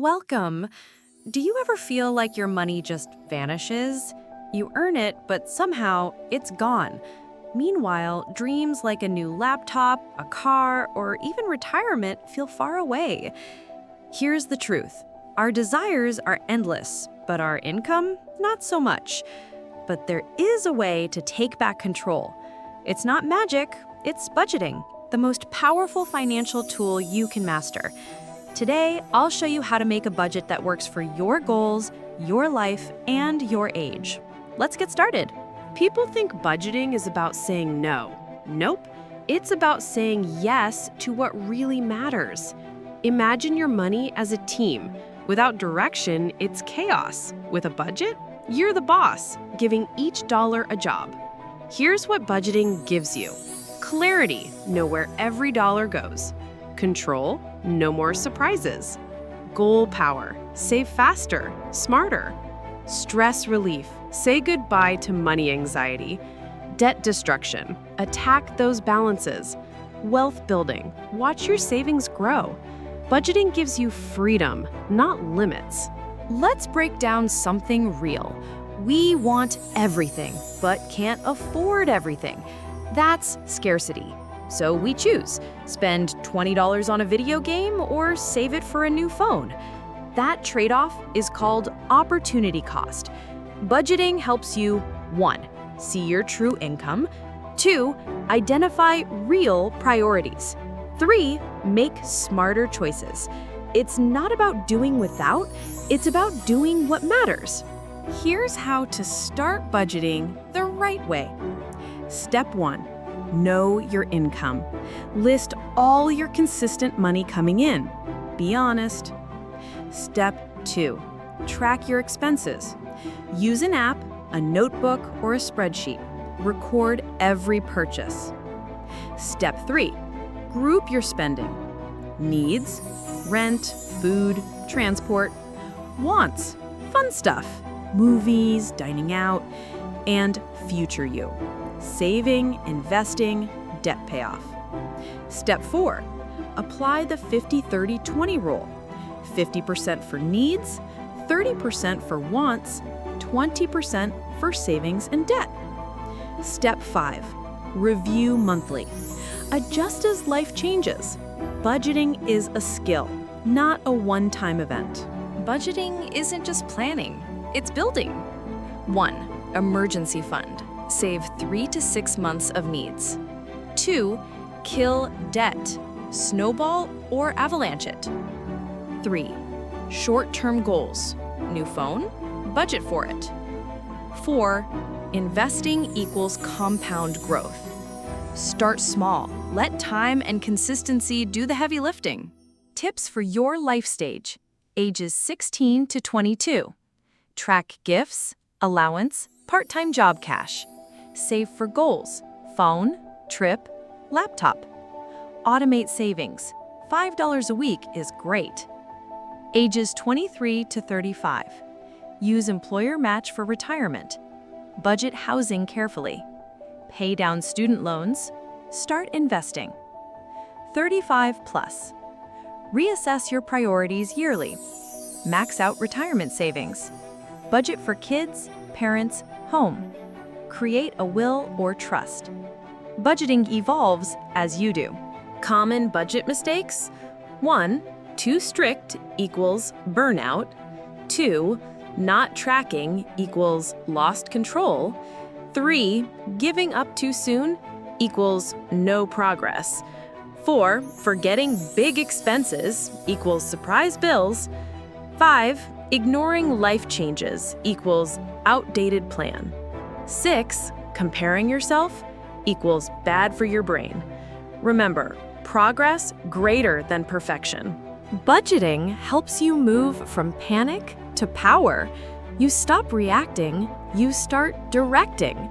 Welcome. Do you ever feel like your money just vanishes? You earn it, but somehow it's gone. Meanwhile, dreams like a new laptop, a car, or even retirement feel far away. Here's the truth. Our desires are endless, but our income, not so much. But there is a way to take back control. It's not magic, it's budgeting, the most powerful financial tool you can master. Today, I'll show you how to make a budget that works for your goals, your life, and your age. Let's get started. People think budgeting is about saying no. Nope. It's about saying yes to what really matters. Imagine your money as a team. Without direction, it's chaos. With a budget, you're the boss, giving each dollar a job. Here's what budgeting gives you. Clarity, know where every dollar goes. Control, no more surprises. Goal power, save faster, smarter. Stress relief, say goodbye to money anxiety. Debt destruction, attack those balances. Wealth building, watch your savings grow. Budgeting gives you freedom, not limits. Let's break down something real. We want everything, but can't afford everything. That's scarcity. So we choose, spend $20 on a video game or save it for a new phone. That trade-off is called opportunity cost. Budgeting helps you 1. See your true income, 2. Identify real priorities, 3. Make smarter choices. It's not about doing without, it's about doing what matters. Here's how to start budgeting the right way. Step 1. Know your income. List all your consistent money coming in. Be honest. Step 2. Track your expenses. Use an app, a notebook, or a spreadsheet. Record every purchase. Step 3. Group your spending. Needs, rent, food, transport. Wants, fun stuff, movies, dining out, and future you. Saving, investing, debt payoff. Step 4. Apply the 50-30-20 rule. 50% for needs, 30% for wants, 20% for savings and debt. Step 5. Review monthly. Adjust as life changes. Budgeting is a skill, not a one-time event. Budgeting isn't just planning, it's building. 1. Emergency fund. Save 3 to 6 months of needs. 2. Kill debt, snowball or avalanche it. 3. Short-term goals. New phone? Budget for it. 4. Investing equals compound growth. Start small. Let time and consistency do the heavy lifting. Tips for your life stage. Ages 16 to 22. Track gifts, allowance, part-time job cash. Save for goals, phone, trip, laptop. Automate savings. $5 a week is great. Ages 23 to 35. Use employer match for retirement. Budget housing carefully. Pay down student loans. Start investing. 35 plus. Reassess your priorities yearly. Max out retirement savings. Budget for kids, parents, home. Create a will or trust. Budgeting evolves as you do. Common budget mistakes? 1. Too strict equals burnout. 2. Not tracking equals lost control. 3. Giving up too soon equals no progress. 4. Forgetting big expenses equals surprise bills. 5. Ignoring life changes equals outdated plan. 6. Comparing yourself equals bad for your brain. Remember, progress greater than perfection. Budgeting helps you move from panic to power. You stop reacting, you start directing.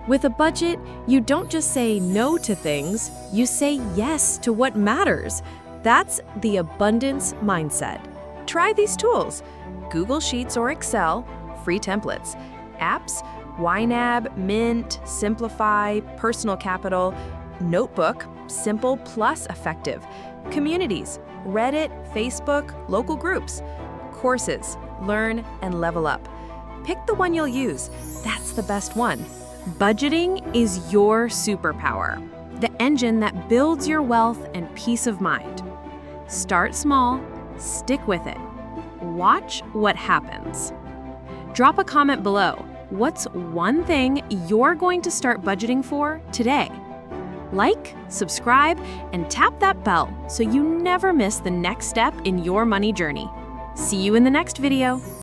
With a budget, you don't just say no to things, you say yes to what matters. That's the abundance mindset. Try these tools: Google Sheets or Excel, free templates, apps, YNAB, Mint, Simplify, Personal Capital, Notebook, simple plus effective, communities, Reddit, Facebook, local groups. courses, learn, and level up. Pick the one you'll use. That's the best one. Budgeting is your superpower, the engine that builds your wealth and peace of mind. Start small, stick with it. Watch what happens. Drop a comment below. What's one thing you're going to start budgeting for today? Like, subscribe, and tap that bell so you never miss the next step in your money journey. See you in the next video.